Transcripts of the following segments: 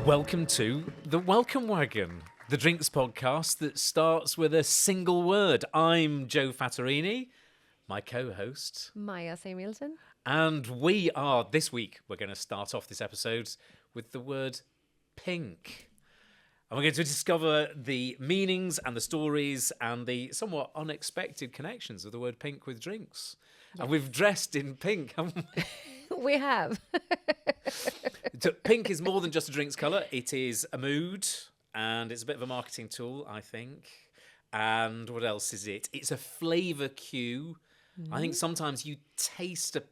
Welcome to the Welcome Wagon, the drinks podcast that starts with a single word. I'm Joe Fattorini, my co-host, Maya Samuelsson. and this week, we're going to start off this episode with the word pink. And we're going to discover the meanings and the stories and the somewhat unexpected connections of the word pink with drinks. Yes. And we've dressed in pink, haven't we? We have. So pink is more than just a drinks colour. It is a mood, and it's a bit of a marketing tool, I think. And what else is it? It's a flavour cue. I think sometimes you taste of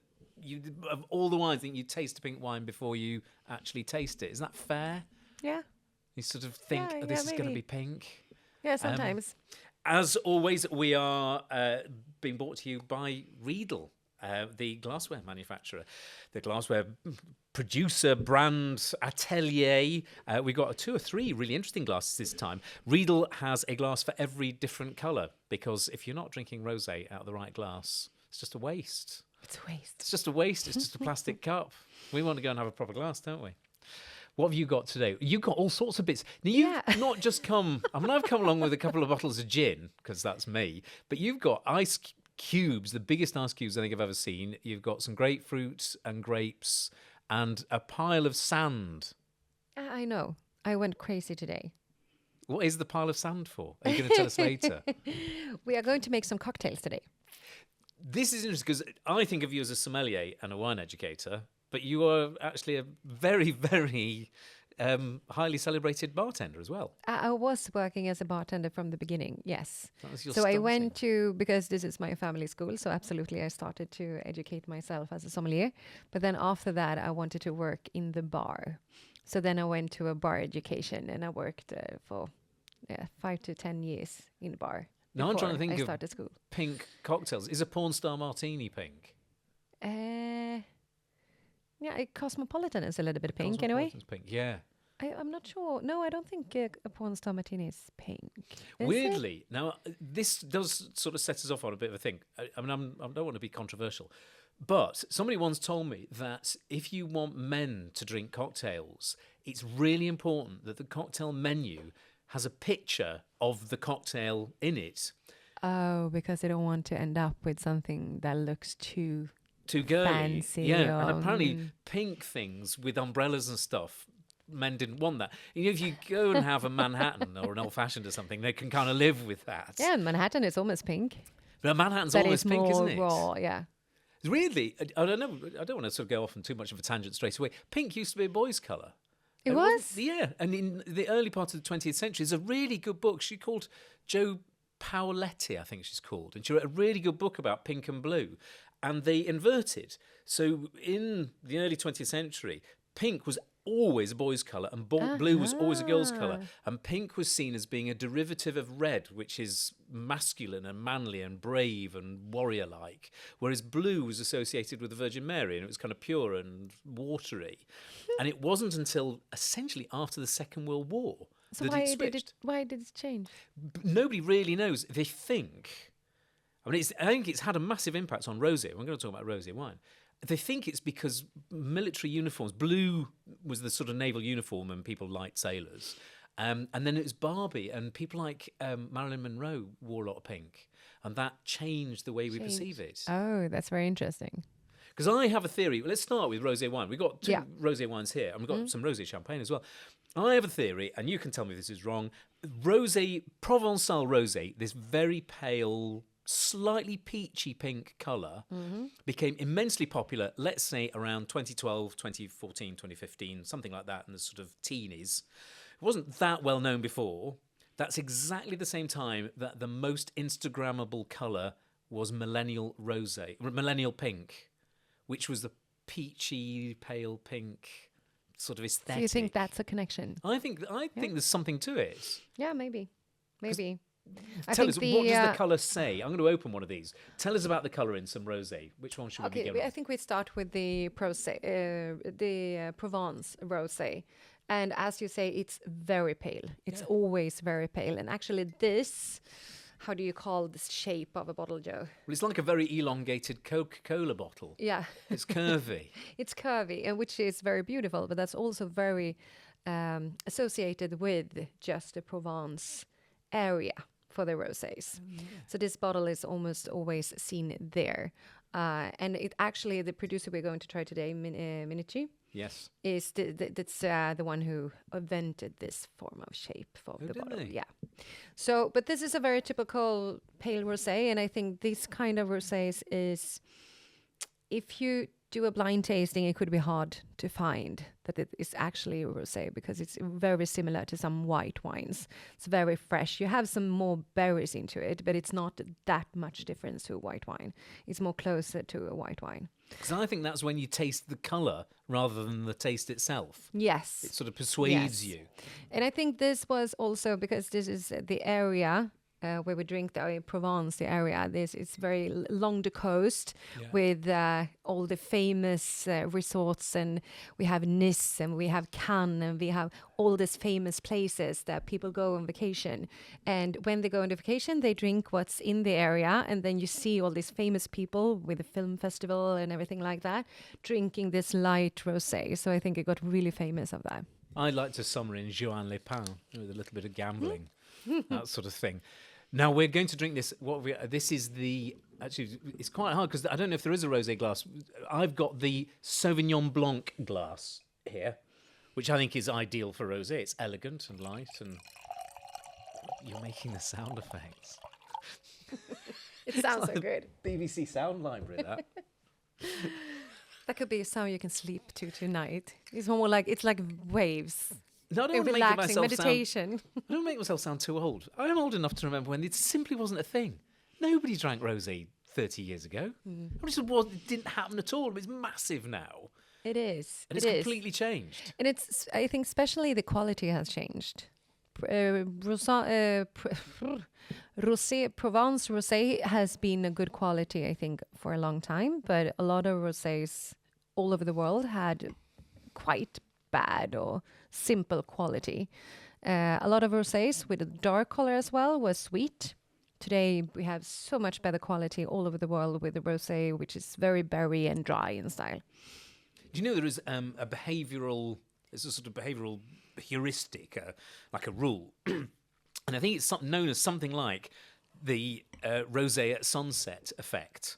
all the wines, I think you taste a pink wine before you actually taste it. Is that fair? Yeah. You sort of think, this is going to be pink. Yeah, sometimes. As always, we are being brought to you by Riedel, the glassware manufacturer, the glassware producer, brand, atelier. We got 2 or 3 really interesting glasses this time. Riedel has a glass for every different colour, because if you're not drinking rosé out of the right glass, it's just a waste. It's a waste. It's just a waste. It's just a plastic cup. We want to go and have a proper glass, don't we? What have you got today? You've got all sorts of bits. Now, you've not just come... I mean, I've come along with a couple of bottles of gin, because that's me. But you've got ice cubes, the biggest ice cubes I think I've ever seen. You've got some grapefruit and grapes and a pile of sand. I know. I went crazy today. What is the pile of sand for? Are you going to tell us later? We are going to make some cocktails today. This is interesting because I think of you as a sommelier and a wine educator, but you are actually a very, very highly celebrated bartender as well. I was working as a bartender from the beginning, yes. So I went to, because this is my family school, so absolutely I started to educate myself as a sommelier. But then after that, I wanted to work in the bar. So then I went to a bar education and I worked for 5 to 10 years in a bar. Now I'm trying to think of school. Pink cocktails. Is a porn star martini pink? Yeah, Cosmopolitan is a little bit pink anyway. Pink, yeah. I'm not sure. No, I don't think a porn star martini is pink. Weirdly, now this does sort of set us off on a bit of a thing. I mean, I don't want to be controversial, but somebody once told me that if you want men to drink cocktails, it's really important that the cocktail menu has a picture of the cocktail in it. Oh, because they don't want to end up with something that looks too girly. Fancy. Yeah, and apparently pink things with umbrellas and stuff, men didn't want that. You know, if you go and have a Manhattan or an old-fashioned or something, they can kind of live with that. Yeah, and Manhattan is almost pink. But Manhattan's almost pink, isn't it? Raw, yeah. Really? I don't know. I don't want to sort of go off on too much of a tangent straight away. Pink used to be a boy's colour. It was? Yeah, and in the early part of the 20th century, there's a really good book. She called Jo Paoletti, I think she's called, and she wrote a really good book about pink and blue. And they inverted. So in the early 20th century, pink was always a boy's colour and blue was always a girl's colour. And pink was seen as being a derivative of red, which is masculine and manly and brave and warrior-like, whereas blue was associated with the Virgin Mary and it was kind of pure and watery. And it wasn't until essentially after the Second World War that it switched. Why did it change? Nobody really knows. They think... I think it's had a massive impact on rosé. We're going to talk about rosé wine. They think it's because military uniforms, blue was the sort of naval uniform and people liked sailors. And then it was Barbie and people like Marilyn Monroe wore a lot of pink. And that changed the way we perceive it. Oh, that's very interesting. Because I have a theory. Well, let's start with rosé wine. We've got 2 rosé wines here and we've got some rosé champagne as well. I have a theory, and you can tell me if this is wrong. Rosé, Provençal rosé, this very pale... slightly peachy pink colour became immensely popular, let's say around 2012, 2014, 2015, something like that in the sort of teenies. It wasn't that well known before. That's exactly the same time that the most Instagrammable colour was millennial pink, which was the peachy, pale pink sort of aesthetic. So you think that's a connection? I think there's something to it. Yeah, maybe. Tell us, what does the colour say? I'm going to open one of these. Tell us about the colour in some rosé. Which one should we begin with? I think we start with the Provence rosé. And as you say, it's very pale. It's always very pale. And actually this, how do you call this shape of a bottle, Joe? Well, it's like a very elongated Coca-Cola bottle. Yeah. It's curvy. It's curvy, and which is very beautiful, but that's also very associated with just the Provence area for the rosés. So this bottle is almost always seen there. And it actually, the producer we're going to try today, Minichi, Yes. is that's the one who invented this form of shape for the bottle. They? Yeah. So, but this is a very typical pale rosé, and I think this kind of rosés is, if you do a blind tasting, it could be hard to find that it is actually a rosé, because it's very similar to some white wines. It's very fresh. You have some more berries into it, but it's not that much difference to a white wine. It's more closer to a white wine. Because I think that's when you taste the colour rather than the taste itself. Yes. It sort of persuades you. And I think this was also because this is the area where we drink the Provence, the area. It's very along the coast with all the famous resorts, and we have Nice and we have Cannes and we have all these famous places that people go on vacation. And when they go on vacation, they drink what's in the area, and then you see all these famous people with the film festival and everything like that drinking this light rosé. So I think it got really famous of that. I like to summer in Joan Le Pen with a little bit of gambling, that sort of thing. Now we're going to drink this. This is actually, it's quite hard because I don't know if there is a rosé glass. I've got the Sauvignon Blanc glass here, which I think is ideal for rosé. It's elegant and light, and you're making the sound effects. It sounds so good. BBC Sound Library, that. That could be a sound you can sleep to tonight. It's more like waves. No, I don't want to make relaxing myself meditation. I don't make myself sound too old. I am old enough to remember when it simply wasn't a thing. Nobody drank rosé 30 years ago. It didn't happen at all. It's massive now. It is. And it's completely changed. And I think especially the quality has changed. Provence rosé has been a good quality, I think, for a long time. But a lot of rosés all over the world had quite bad or simple quality. A lot of rosés with a dark color as well was sweet. Today we have so much better quality all over the world with the rosé, which is very berry and dry in style. Do you know there is there's a sort of behavioural heuristic, like a rule, and I think it's known as something like the rosé at sunset effect,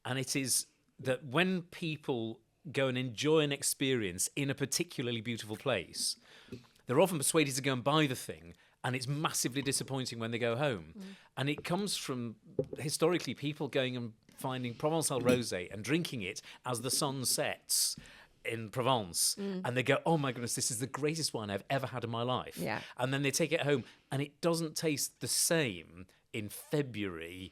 and it is that when people go and enjoy an experience in a particularly beautiful place, they're often persuaded to go and buy the thing, and it's massively disappointing when they go home. And it comes from, historically, people going and finding Provençal rosé and drinking it as the sun sets in Provence, and they go, oh my goodness, this is the greatest wine I've ever had in my life. Yeah. And then they take it home, and it doesn't taste the same in February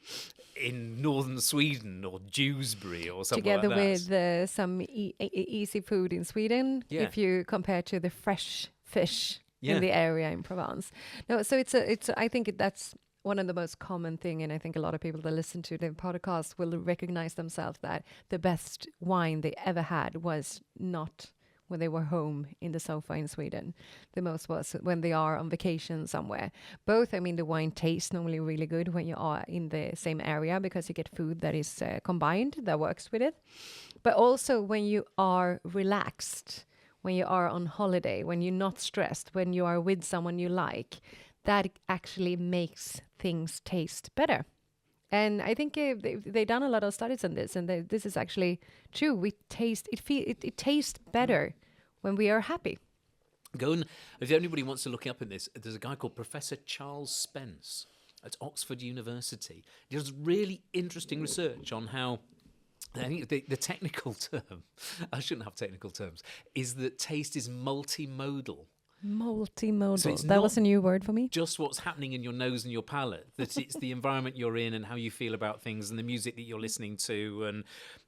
in northern Sweden or Dewsbury or something together like that. with some easy food in Sweden, if you compare to the fresh fish in the area in Provence. No, so I think that's one of the most common thing, and I think a lot of people that listen to the podcast will recognize themselves that the best wine they ever had was not when they were home in the sofa in Sweden. The most was when they are on vacation somewhere. Both, I mean, the wine tastes normally really good when you are in the same area because you get food that is combined, that works with it. But also when you are relaxed, when you are on holiday, when you're not stressed, when you are with someone you like, that actually makes things taste better. And I think they've done a lot of studies on this, and this is actually true. It tastes better when we are happy. Go and, if anybody wants to look up in this, there's a guy called Professor Charles Spence at Oxford University. He does really interesting research on how, I think the technical term, I shouldn't have technical terms, is that taste is multimodal. Multimodal. So that was a new word for me. Just what's happening in your nose and your palate, that it's the environment you're in and how you feel about things and the music that you're listening to and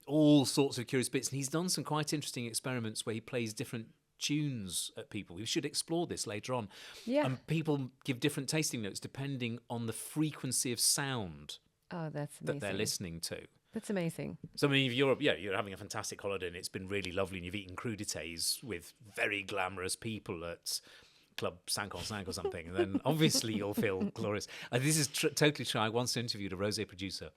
all sorts of curious bits. And he's done some quite interesting experiments where he plays different tunes at people. We should explore this later on. Yeah. And people give different tasting notes depending on the frequency of sound that's amazing. that they're listening to. That's amazing. So, I mean, if you're having a fantastic holiday and it's been really lovely and you've eaten crudités with very glamorous people at Club 5 or something, and then obviously you'll feel glorious. This is totally true. I once interviewed a rosé producer.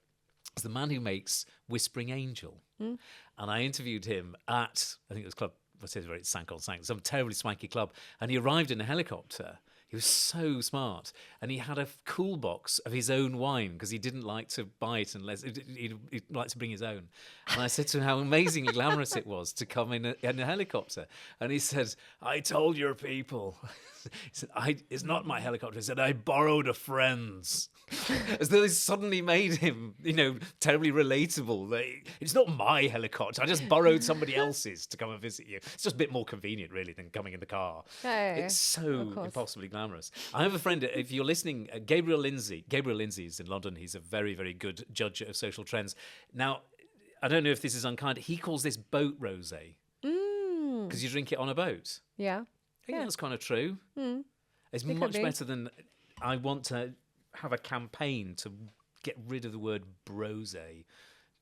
It's the man who makes Whispering Angel. And I interviewed him at, I think it was Club some terribly swanky club, and he arrived in a helicopter. He was so smart, and he had a cool box of his own wine because he didn't like to buy it unless he'd like to bring his own. And I said to him how amazingly glamorous it was to come in a helicopter, and he said, "I told your people." He said, "It's not my helicopter." He said, "I borrowed a friend's." As though they suddenly made him, terribly relatable. It's not my helicopter. I just borrowed somebody else's to come and visit you. It's just a bit more convenient, really, than coming in the car. It's so impossibly glamorous. I have a friend, if you're listening, Gabriel Lindsay. Gabriel Lindsay is in London. He's a very, very good judge of social trends. Now, I don't know if this is unkind. He calls this boat rosé because you drink it on a boat. Yeah. I think that's kind of true. It's much better than I want to have a campaign to get rid of the word brosé.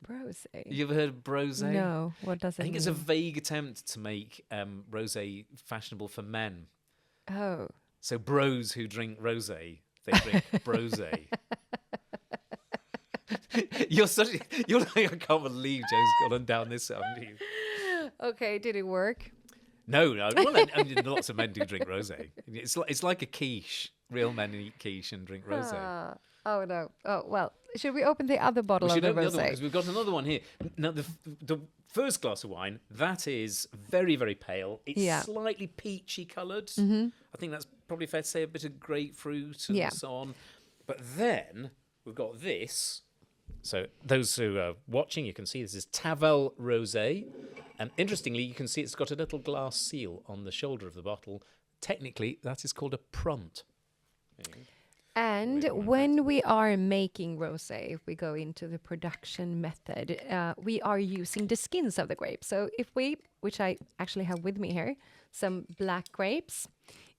Brosé? You ever heard of brosé? No. What does it mean? I think it's a vague attempt to make rosé fashionable for men. Oh. So bros who drink rosé, they drink brosé. You're like, I can't believe Joe's gone down this, haven't you? Okay, did it work? No. Well, I mean, lots of men do drink rosé. It's like a quiche. Real men eat quiche and drink rosé. Oh no. Oh well. Should we open the other bottle of the rosé? Because we've got another one here. Now the first glass of wine, that is very, very pale. It's slightly peachy coloured. Mm-hmm. I think that's probably fair to say, a bit of grapefruit and so on. But then we've got this. So those who are watching, you can see this is Tavel Rosé. And interestingly, you can see it's got a little glass seal on the shoulder of the bottle. Technically, that is called a pront. And when we are making rosé, if we go into the production method, we are using the skins of the grapes. So which I actually have with me here, some black grapes.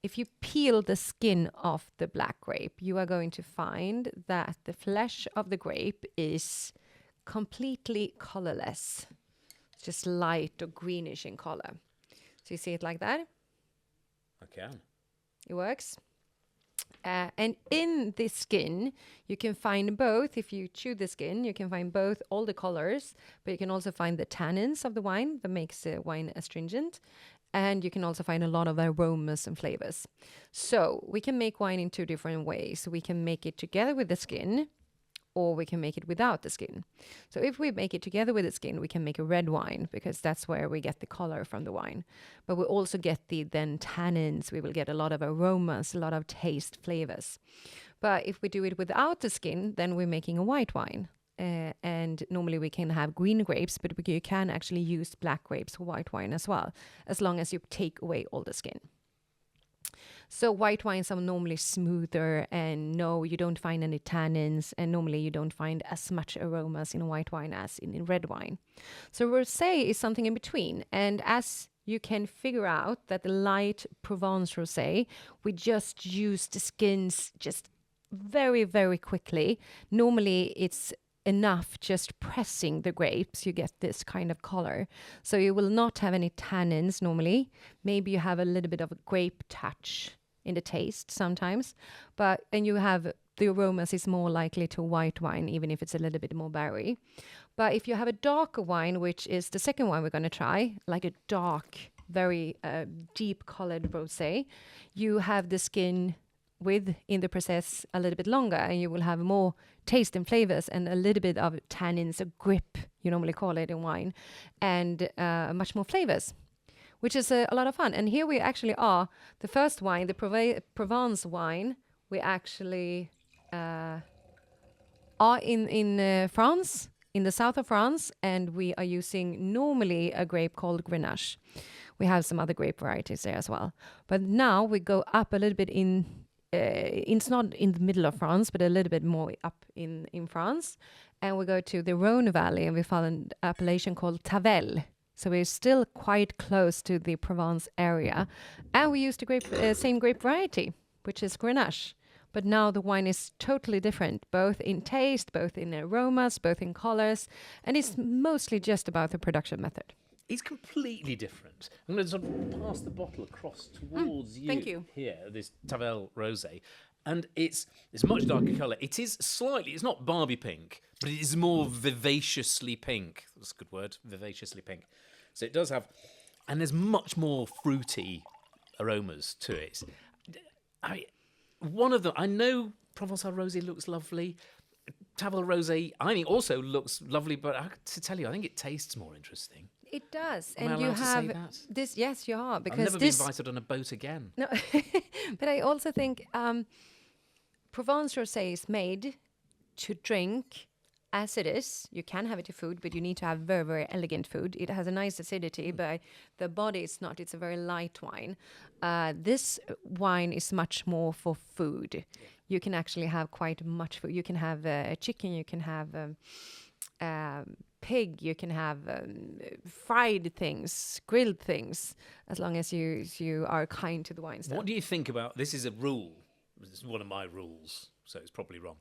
If you peel the skin off the black grape, you are going to find that the flesh of the grape is completely colorless, just light or greenish in color. So you see it like that? I can. It works. And in the skin, you can find both. If you chew the skin, you can find both all the colors, but you can also find the tannins of the wine that makes the wine astringent. And you can also find a lot of aromas and flavors. So we can make wine in two different ways. We can make it together with the skin, or we can make it without the skin. So if we make it together with the skin, we can make a red wine because that's where we get the color from the wine. But we also get the then tannins. We will get a lot of aromas, a lot of taste, flavors. But if we do it without the skin, then we're making a white wine. And normally we can have green grapes, but you can actually use black grapes for white wine as well, as long as you take away all the skin. So white wines are normally smoother, and no, you don't find any tannins, and normally you don't find as much aromas in white wine as in red wine. So rosé is something in between, and as you can figure out that the light Provence rosé, we just use the skins just very, very quickly. Normally it's enough just pressing the grapes, you get this kind of color. So you will not have any tannins normally. Maybe you have a little bit of a grape touch in the taste sometimes, and you have the aromas is more likely to white wine, even if it's a little bit more berry. But if you have a darker wine, which is the second one we're going to try, like a dark, very deep colored rosé, you have the skin in the process a little bit longer, and you will have more taste and flavors and a little bit of tannins, a grip, you normally call it in wine, and much more flavors, which is a lot of fun. And here we actually are, the first wine, the Provence wine, we actually are in France, in the south of France, and we are using normally a grape called Grenache. We have some other grape varieties there as well. But now we go up a little bit it's not in the middle of France, but a little bit more up in France. And we go to the Rhone Valley, and we found an appellation called Tavel. So we're still quite close to the Provence area. And we use the same grape variety, which is Grenache. But now the wine is totally different, both in taste, both in aromas, both in colors. And it's mostly just about the production method. It's completely different. I'm going to sort of pass the bottle across towards you. Thank you. Here, this Tavel Rosé. And it's much darker colour. It is slightly, it's not Barbie pink, but it is more vivaciously pink. That's a good word, vivaciously pink. So it does have and there's much more fruity aromas to it. I know Provençal Rosé looks lovely. Tavel Rosé, I think, also looks lovely, but to tell you, I think it tastes more interesting. It does. Am I allowed to say that? This. Yes, you are. Because I've never been invited on a boat again. No, but I also think Provence Rosé is made to drink as it is. You can have it to food, but you need to have very, very elegant food. It has a nice acidity, but the body is not. It's a very light wine. This wine is much more for food. Yeah. You can actually have quite much food. You can have a chicken, you can have pig, you can have fried things, grilled things, as long as you are kind to the wine stuff. What do you think about, this is a rule, this is one of my rules, so it's probably wrong.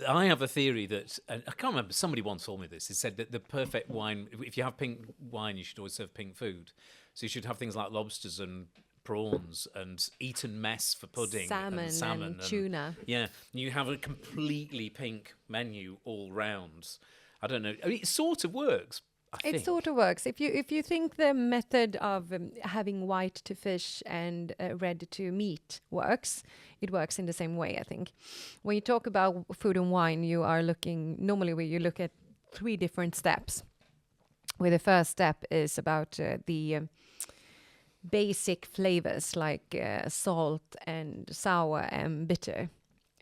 I have a theory that, I can't remember, somebody once told me this, it said that the perfect wine, if you have pink wine, you should always serve pink food. So you should have things like lobsters and prawns and Eton mess for pudding, salmon and tuna. Yeah, you have a completely pink menu all round. I don't know. I mean, it sort of works. It sort of works. If you think the method of having white to fish and red to meat works, it works in the same way. I think when you talk about food and wine, you are looking normally where you look at 3 different steps. Where the first step is about the basic flavors like salt and sour and bitter.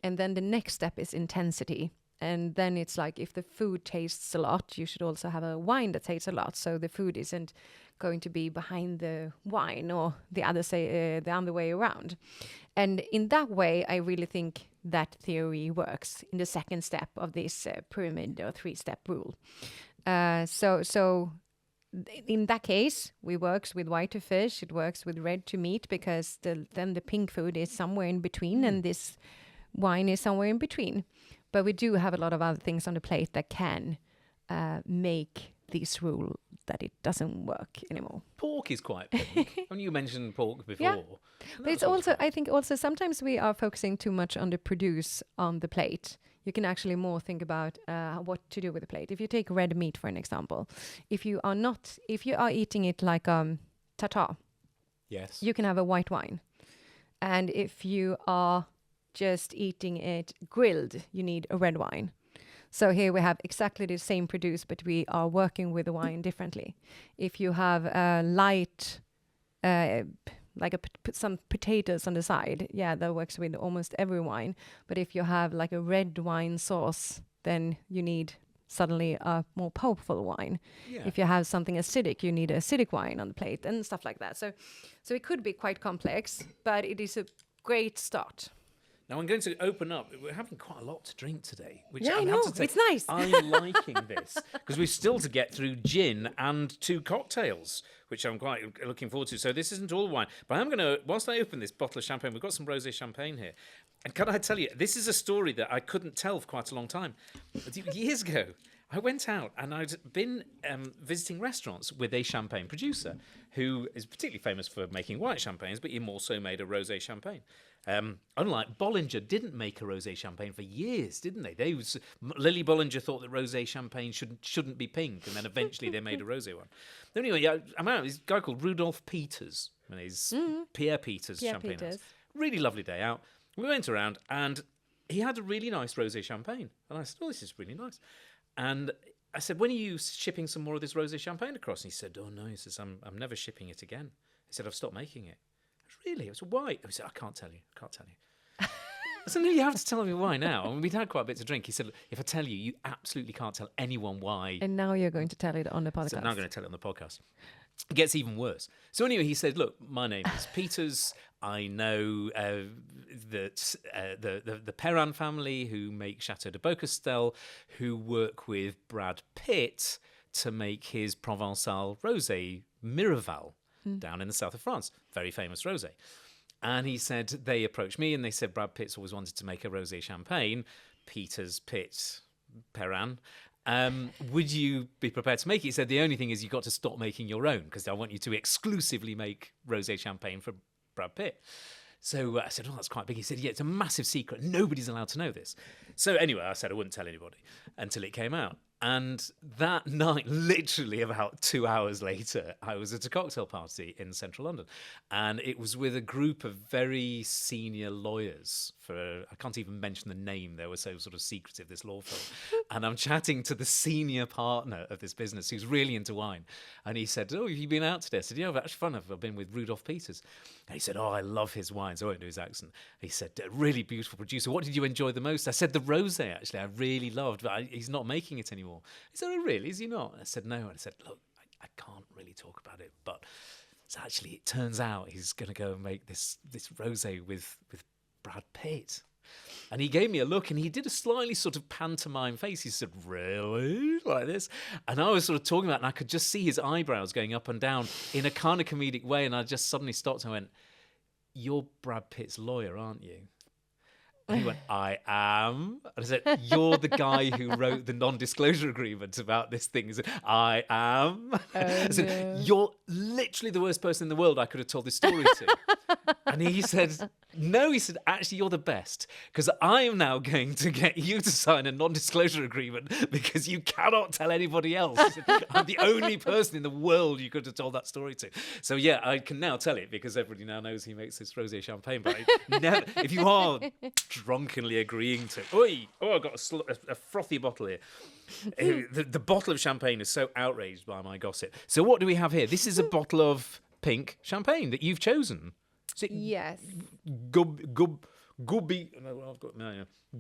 And then the next step is intensity. And then it's like if the food tastes a lot, you should also have a wine that tastes a lot. So the food isn't going to be behind the wine or the other way around. And in that way, I really think that theory works in the second step of this pyramid or 3-step rule. So in that case, we works with white to fish, it works with red to meat, because then the pink food is somewhere in between, and this wine is somewhere in between. But we do have a lot of other things on the plate that can make this rule that it doesn't work anymore. Pork is quite pink. And you mentioned pork before. Yeah. But it's also, I think also sometimes we are focusing too much on the produce on the plate. You can actually more think about what to do with the plate. If you take red meat, for an example, if you are eating it like tartare, yes, you can have a white wine. And if you are just eating it grilled, you need a red wine. So here we have exactly the same produce, but we are working with the wine differently. If you have a light, some potatoes on the side, yeah, that works with almost every wine. But if you have like a red wine sauce, then you need suddenly a more powerful wine. Yeah. If you have something acidic, you need acidic wine on the plate and stuff like that. So it could be quite complex, but it is a great start. Now I'm going to open up. We're having quite a lot to drink today. Which I know. It's nice. I'm liking this because we've still to get through gin and 2 cocktails, which I'm quite looking forward to. So this isn't all wine. But I'm going to, whilst I open this bottle of champagne, we've got some rosé champagne here. And can I tell you, this is a story that I couldn't tell for quite a long time. Years ago, I went out and I'd been visiting restaurants with a champagne producer who is particularly famous for making white champagnes, but he also made a rosé champagne. Unlike Bollinger, didn't make a rosé champagne for years, didn't they? Lily Bollinger thought that rosé champagne shouldn't be pink, and then eventually they made a rosé one. Anyway, I'm out. This guy called Rudolf Peters, and he's Pierre Peters champagne house. Really lovely day out. We went around, and he had a really nice rosé champagne, and I said, "Oh, this is really nice." And I said, "When are you shipping some more of this rosé champagne across?" And he said, "Oh no," he says, "I'm never shipping it again." He said, "I've stopped making it." Really? I said, "Why?" He said, I can't tell you. I said, "No, you have to tell me why now." I mean, we'd had quite a bit to drink. He said, "If I tell you, you absolutely can't tell anyone why." And now you're going to tell it on the podcast. So now I'm going to tell it on the podcast. It gets even worse. So anyway, he said, "Look, my name is Peters. I know that the Perrin family who make Chateau de Beaucastel, who work with Brad Pitt to make his Provençal rosé Miraval down in the south of France. Very famous rosé." And he said, they approached me and they said, "Brad Pitt's always wanted to make a rosé champagne. Peters, Pitt, Perrin. Would you be prepared to make it?" He said, "The only thing is you've got to stop making your own because I want you to exclusively make rosé champagne for Brad Pitt." So I said, "Oh, that's quite big." He said, "Yeah, it's a massive secret. Nobody's allowed to know this." So anyway, I said I wouldn't tell anybody until it came out. And that night, literally about 2 hours later, I was at a cocktail party in central London. And it was with a group of very senior lawyers I can't even mention the name. They were so sort of secretive, this law firm. And I'm chatting to the senior partner of this business who's really into wine. And he said, "Oh, have you been out today?" I said, "Yeah, I've actually fun. I've been with Rudolph Peters." And he said, "Oh, I love his wines." I won't do his accent. He said, "A really beautiful producer. What did you enjoy the most?" I said, "The Rosé, actually. I really loved, but he's not making it anymore." He said, "Oh, really? Is he not?" And I said, "No." And I said, "Look, I can't really talk about it, but so actually it turns out he's going to go and make this Rosé with Brad Pitt." And he gave me a look and he did a slightly sort of pantomime face. He said, "Really?" Like this. And I was sort of talking about it and I could just see his eyebrows going up and down in a kind of comedic way. And I just suddenly stopped and I went, "You're Brad Pitt's lawyer, aren't you?" And he went, "I am." And I said, "You're the guy who wrote the non-disclosure agreement about this thing." He said, "I am." I said, "You're literally the worst person in the world I could have told this story to." And he said, "No," he said, "actually, you're the best, because I am now going to get you to sign a non-disclosure agreement because you cannot tell anybody else." He said, "I'm the only person in the world you could have told that story to." So yeah, I can now tell it because everybody now knows he makes this rosé champagne. But I never, if you are drunkenly agreeing to, I've got a frothy bottle here. The bottle of champagne is so outraged by my gossip. So what do we have here? This is a bottle of pink champagne that you've chosen. Yes.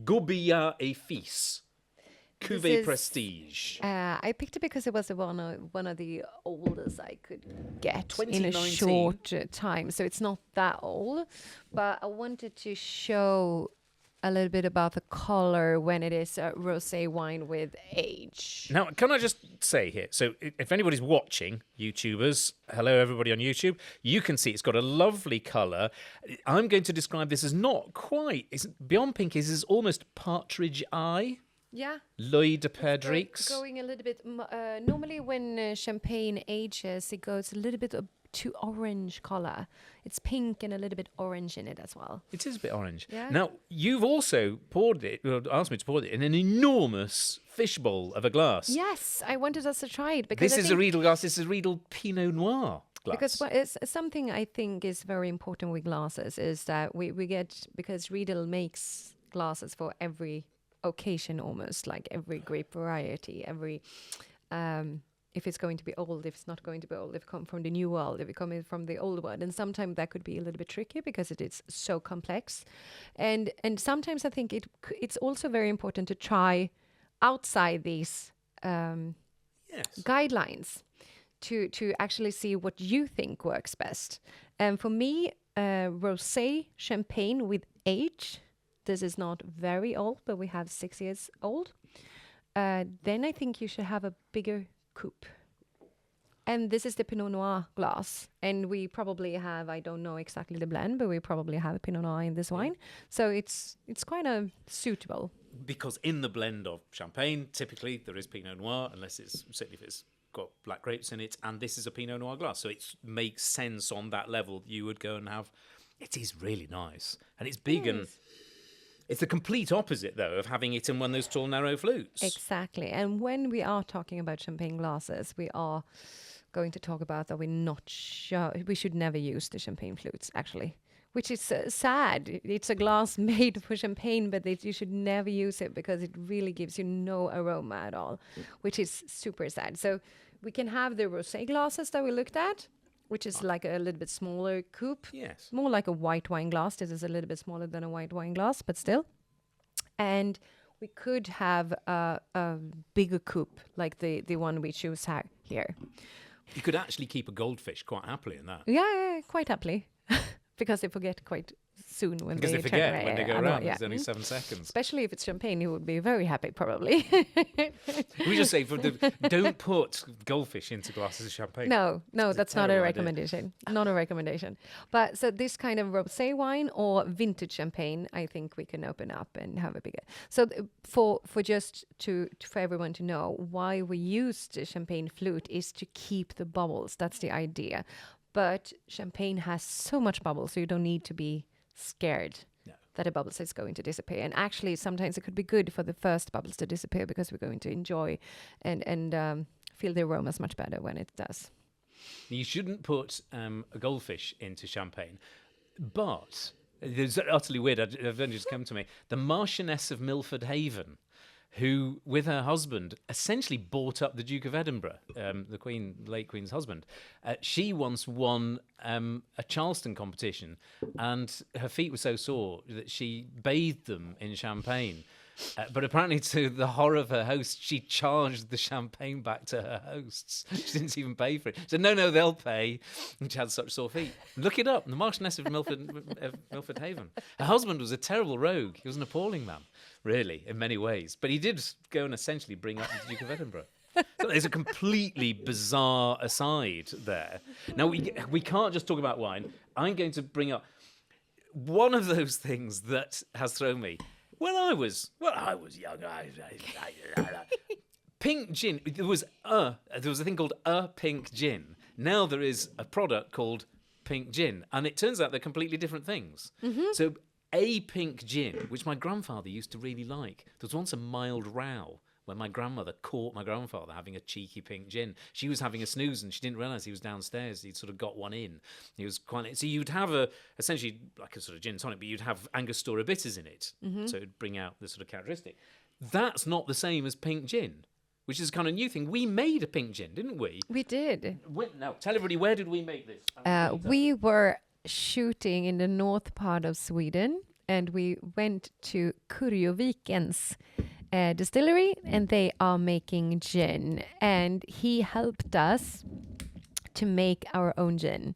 Gobia et Fils. Cuvée Prestige. I picked it because it was one of the oldest I could get in a 2019. short time. So it's not that old. But I wanted to show a little bit about the color when it is a rosé wine with age. Now, can I just say here, so if anybody's watching, YouTubers, hello everybody on YouTube, you can see it's got a lovely colour. I'm going to describe this as not quite, it's beyond pink, is almost partridge eye. Yeah. L'œil de Perdrix. Going a little bit, normally when champagne ages, it goes a little bit to orange color. It's pink and a little bit orange in it as well. It is a bit orange. Yeah. Now, you've also asked me to pour it in an enormous fishbowl of a glass. Yes, I wanted us to try it because This is a Riedel glass. This is a Riedel Pinot Noir glass. Because it's something I think is very important with glasses is that we get, because Riedel makes glasses for every occasion almost, like every grape variety, every if it's going to be old, if it's not going to be old, if it come from the new world, if it coming from the old world. And sometimes that could be a little bit tricky because it is so complex. And sometimes I think it's also very important to try outside these guidelines to actually see what you think works best. And for me, rosé champagne with age, this is not very old, but we have 6 years old. Then I think you should have a bigger coupe. And this is the Pinot Noir glass. And we probably have, I don't know exactly the blend, but we probably have a Pinot Noir in this wine. So it's quite suitable. Because in the blend of champagne, typically there is Pinot Noir, certainly if it's got black grapes in it, and this is a Pinot Noir glass. So it makes sense on that level. You would go and have, it is really nice. And it's big and it's the complete opposite, though, of having it in one of those tall, narrow flutes. Exactly. And when we are talking about champagne glasses, we are going to talk about that we should never use the champagne flutes, actually, which is sad. It's a glass made for champagne, but you should never use it because it really gives you no aroma at all, which is super sad. So we can have the rosé glasses that we looked at, which is like a little bit smaller coupe. Yes. More like a white wine glass. This is a little bit smaller than a white wine glass, but still. And we could have a bigger coupe, like the one we choose here. You could actually keep a goldfish quite happily in that. Yeah, quite happily. Because they forget quite soon when they forget when they go around. There's only 7 seconds. Especially if it's champagne, you would be very happy, probably. We just say don't put goldfish into glasses of champagne. No, that's not a recommendation. Not a recommendation. But so this kind of rosé wine or vintage champagne, I think we can open up and have a bigger. So for everyone to know why we use the champagne flute is to keep the bubbles. That's the idea. But champagne has so much bubbles, so you don't need to be scared that a bubbles is going to disappear. And actually, sometimes it could be good for the first bubbles to disappear because we're going to enjoy and feel the aromas much better when it does. You shouldn't put a goldfish into champagne, but it's utterly weird. It only just come to me. The Marchioness of Milford Haven, who, with her husband, essentially bought up the Duke of Edinburgh, the late Queen's husband. She once won a Charleston competition, and her feet were so sore that she bathed them in champagne. But apparently, to the horror of her host, she charged the champagne back to her hosts. She didn't even pay for it. So no, they'll pay. And she had such sore feet. Look it up. The Marchioness of Milford Haven. Her husband was a terrible rogue. He was an appalling man, really, in many ways. But he did go and essentially bring up the Duke of Edinburgh. So there's a completely bizarre aside there. Now, we can't just talk about wine. I'm going to bring up one of those things that has thrown me. When I was young, pink gin. There was a thing called a pink gin. Now there is a product called pink gin, and it turns out they're completely different things. Mm-hmm. So a pink gin, which my grandfather used to really like. There was once a mild row when my grandmother caught my grandfather having a cheeky pink gin. She was having a snooze and she didn't realise he was downstairs. He'd sort of got one in. He was quite... So you'd have essentially like a sort of gin tonic, but you'd have Angostura bitters in it. Mm-hmm. So it'd bring out the sort of characteristic. That's not the same as pink gin, which is a kind of new thing. We made a pink gin, didn't we? We did. Now, tell everybody, where did we make this? We were shooting in the north part of Sweden, and we went to Kurjovikens distillery, and they are making gin, and he helped us to make our own gin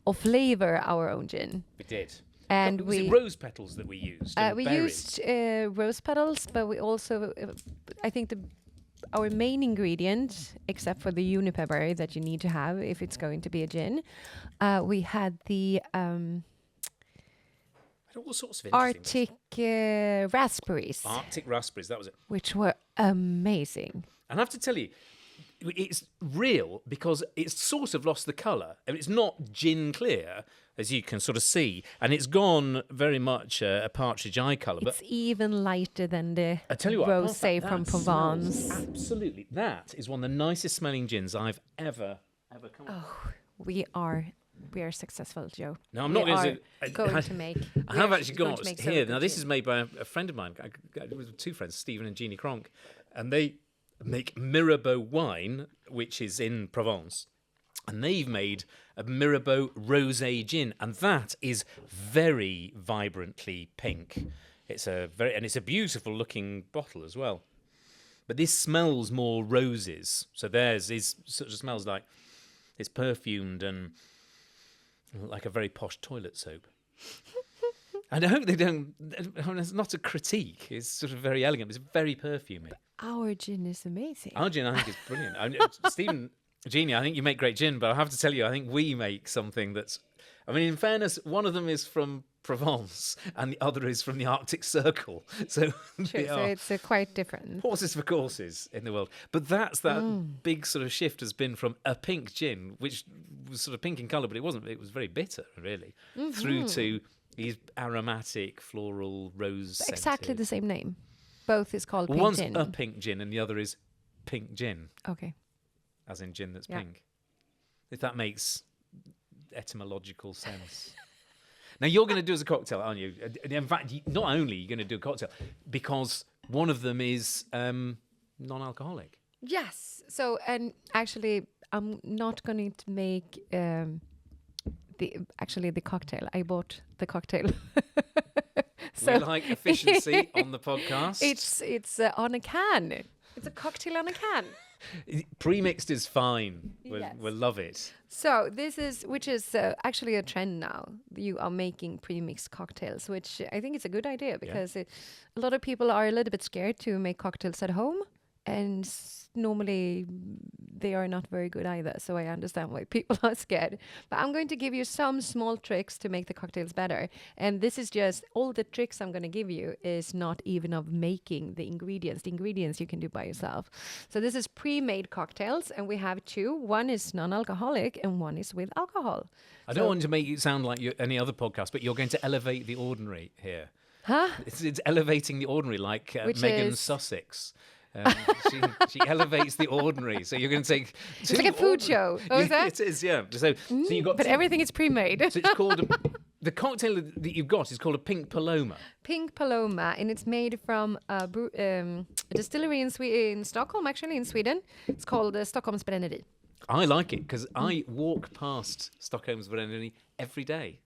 or flavor our own gin. We did. And was it rose petals that we used? We used rose petals, but we also I think our main ingredient, except for the juniper berry that you need to have if it's going to be a gin, we had the all sorts of Arctic raspberries. Arctic raspberries, that was it. Which were amazing. And I have to tell you, it's real because it's sort of lost the colour. I mean, it's not gin clear, as you can sort of see, and it's gone very much a partridge eye colour. It's even lighter than the Rosé from Provence. Absolutely. That is one of the nicest smelling gins I've ever come across. We are successful, Joe. No, I'm not going to make. I have actually got here. Now, this is made by a friend of mine. With two friends, Stephen and Jeannie Cronk, and they make Mirabeau wine, which is in Provence, and they've made a Mirabeau Rosé gin, and that is very vibrantly pink. It's a beautiful looking bottle as well. But this smells more roses. So theirs sort of smells like it's perfumed and like a very posh toilet soap. And I hope they don't... I mean, it's not a critique. It's sort of very elegant. It's very perfumey. But our gin is amazing. Our gin, I think, is brilliant. Stephen, Jeannie, I think you make great gin, but I have to tell you, I think we make something that's... I mean, in fairness, one of them is from Provence and the other is from the Arctic Circle. So, so it's quite different. Horses for courses in the world. But that big sort of shift has been from a pink gin, which was sort of pink in colour, but it wasn't. It was very bitter, really, through to these aromatic, floral, rose-scented. Exactly the same name. Both is called pink one's gin. a pink gin and the other is pink gin. Okay. As in gin that's pink. If that makes etymological sense. Now, you're going to do as a cocktail, aren't you? In fact, not only are you going to do a cocktail, because one of them is non-alcoholic. Yes. So, and actually, I'm not going to make the cocktail. I bought the cocktail. So we like efficiency on the podcast. It's on a can. It's a cocktail on a can. Pre-mixed is fine. We'll love it. So this is, which is actually a trend now. You are making pre-mixed cocktails, which I think is a good idea because a lot of people are a little bit scared to make cocktails at home, and normally they are not very good either. So I understand why people are scared. But I'm going to give you some small tricks to make the cocktails better. And this is just all the tricks I'm going to give you is not even of making the ingredients. The ingredients you can do by yourself. So this is pre-made cocktails, and we have two. One is non-alcoholic and one is with alcohol. I don't want to make it sound like any other podcast, but you're going to elevate the ordinary here. Huh? It's elevating the ordinary, like Megan Sussex. She elevates the ordinary. So you're going to take It's like a food show. Oh, is that? It is, yeah. So you got. But everything is pre-made. So it's called the cocktail that you've got is called a pink Paloma. Pink Paloma, and it's made from a distillery in Stockholm, actually in Sweden. It's called Stockholms Bränneri. I like it because I walk past Stockholm's Bränneri every day.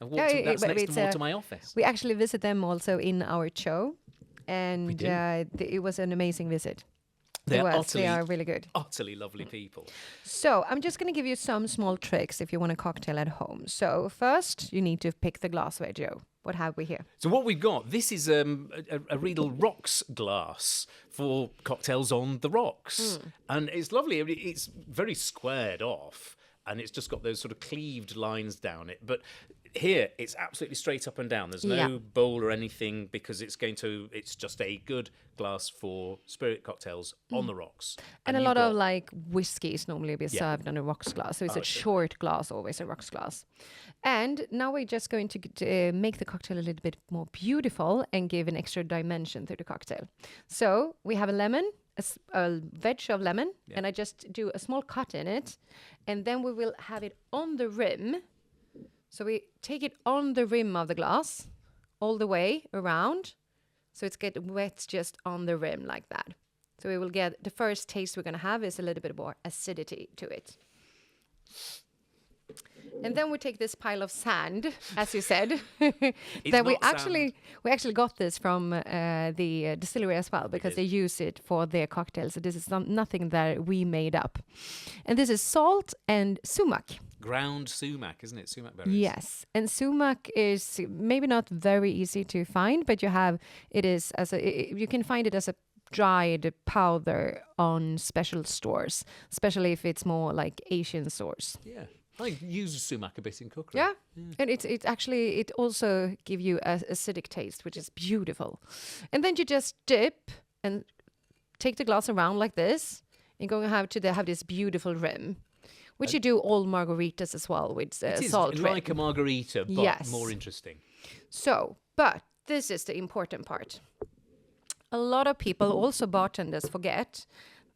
That's next door to my office. We actually visit them also in our show, and it was an amazing visit. They are really good. Utterly lovely people. So I'm just going to give you some small tricks if you want a cocktail at home. So first, you need to pick the glassware, Joe. What have we here? So what we've got, this is a Riedel Rocks glass for cocktails on the rocks. And it's lovely. It's very squared off, and it's just got those sort of cleaved lines down it. But here, it's absolutely straight up and down. There's no bowl or anything because it's just a good glass for spirit cocktails on the rocks. And a lot of like whiskeys normally be served on a rocks glass. So it's a short glass, always a rocks glass. And now we're just going to make the cocktail a little bit more beautiful and give an extra dimension to the cocktail. So we have a lemon, a veg of lemon, and I just do a small cut in it. And then we will have it on the rim. So we take it on the rim of the glass all the way around. So it's get wet just on the rim like that. So we will get the first taste we're going to have is a little bit more acidity to it. And then we take this pile of sand, as you said. That we actually got this from the distillery as well, because they use it for their cocktails. So this is nothing that we made up. And this is salt and sumac. Ground sumac, isn't it? Sumac berries. Yes, and sumac is maybe not very easy to find, but you can find it as a dried powder on special stores, especially if it's more like Asian stores. Yeah. I use sumac a bit in cookery. Yeah. And it also give you an acidic taste, which is beautiful. And then you just dip and take the glass around like this. You're going to have this beautiful rim, which you do all margaritas as well with salt rim. Like a margarita, but more interesting. So, but this is the important part. A lot of people, also bartenders, forget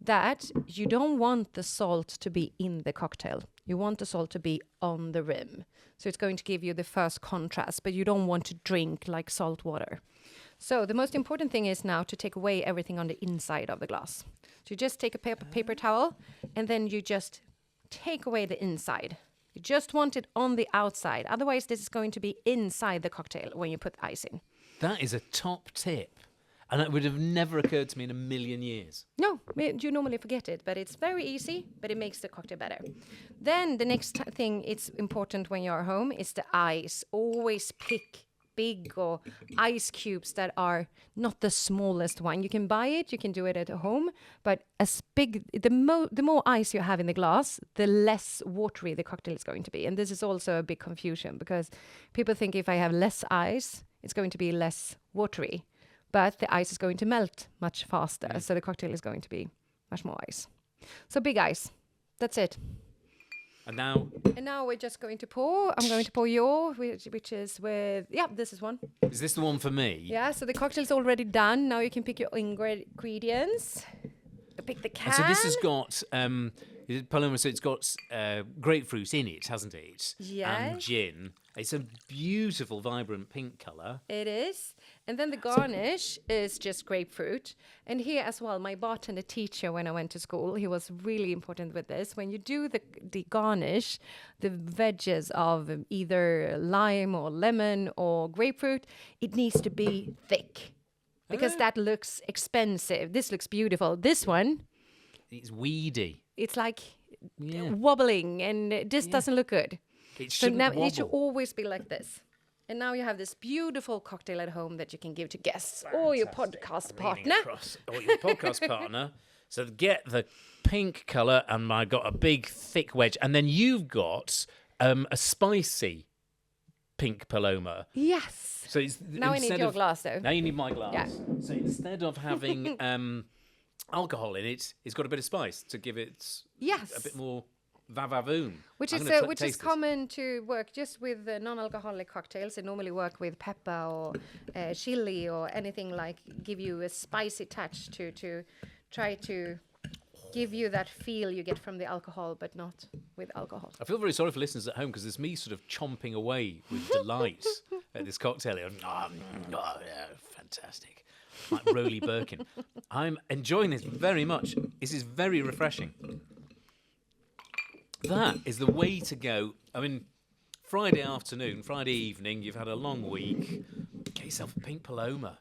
that you don't want the salt to be in the cocktail. You want the salt to be on the rim. So it's going to give you the first contrast, but you don't want to drink like salt water. So the most important thing is now to take away everything on the inside of the glass. So you just take a paper towel, and then you just take away the inside. You just want it on the outside. Otherwise, this is going to be inside the cocktail when you put ice in. That is a top tip. And that would have never occurred to me in a million years. No, you normally forget it, but it's very easy, but it makes the cocktail better. Then the next thing it's important when you're home is the ice. Always pick big or ice cubes that are not the smallest one. You can buy it, you can do it at home, but as big, the more ice you have in the glass, the less watery the cocktail is going to be. And this is also a big confusion because people think if I have less ice, it's going to be less watery. But the ice is going to melt much faster, so the cocktail is going to be much more ice. So big ice. That's it. And now we're just going to pour. I'm going to pour yours, which is with... Yeah, this is one. Is this the one for me? Yeah, so the cocktail's already done. Now you can pick your ingredients. Pick the can. And so this has got... Paloma, so it's got grapefruit in it, hasn't it? Yes. And gin. It's a beautiful, vibrant pink colour. It is. And then the garnish is just grapefruit. And here as well, my bartender teacher, when I went to school, he was really important with this. When you do the garnish, the veggies of either lime or lemon or grapefruit, it needs to be thick. Because that looks expensive. This looks beautiful. This one... It's weedy. It's like wobbling, and this doesn't look good. It should always be like this. And now you have this beautiful cocktail at home that you can give to guests or your podcast partner. Or your podcast partner. So get the pink colour, and I got a big thick wedge, and then you've got a spicy pink Paloma. Yes. So now I need your glass, though. Now you need my glass. Yeah. So instead of having alcohol in it, it's got a bit of spice to give it a bit more vavavoom. Which is common to work just with non-alcoholic cocktails. They normally work with pepper or chili or anything like give you a spicy touch to try to give you that feel you get from the alcohol, but not with alcohol. I feel very sorry for listeners at home because there's me sort of chomping away with delight at this cocktail. Yeah, fantastic. Like Roly Birkin. I'm enjoying this very much. This is very refreshing. That is the way to go. I mean, Friday afternoon, Friday evening, you've had a long week. Get yourself a pink Paloma.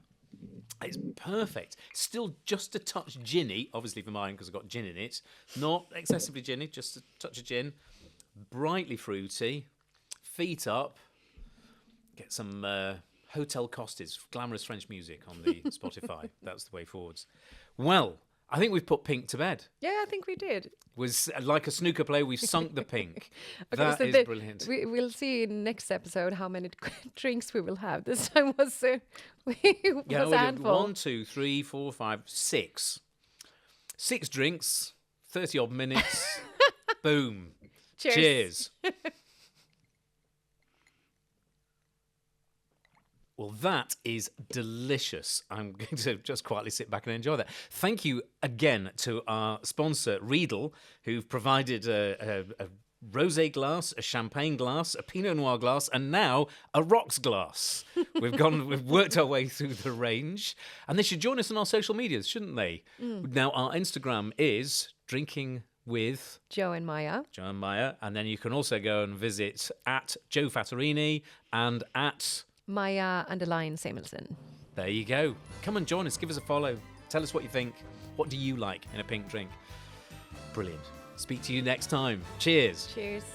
It's perfect. Still just a touch ginny, obviously for mine because I've got gin in it. Not excessively ginny, just a touch of gin. Brightly fruity. Feet up. Get some Hotel Costes, glamorous French music on the Spotify. That's the way forwards. Well, I think we've put pink to bed. Yeah, I think we did. Was like a snooker player, we've sunk the pink. Okay, that so is brilliant. We'll see in next episode how many drinks we will have. This time was a handful. 1, 2, 3, 4, 5, 6. 6 drinks, 30 odd minutes. Boom. Cheers. Well, that is delicious. I'm going to just quietly sit back and enjoy that. Thank you again to our sponsor, Riedel, who've provided a rosé glass, a champagne glass, a Pinot Noir glass, and now a rocks glass. We've worked our way through the range. And they should join us on our social medias, shouldn't they? Now, our Instagram is Drinking with Joe and Maya. And then you can also go and visit at Joe Fattorini and at Maya_Samuelsson. There you go. Come and join us. Give us a follow. Tell us what you think. What do you like in a pink drink? Brilliant. Speak to you next time. Cheers. Cheers.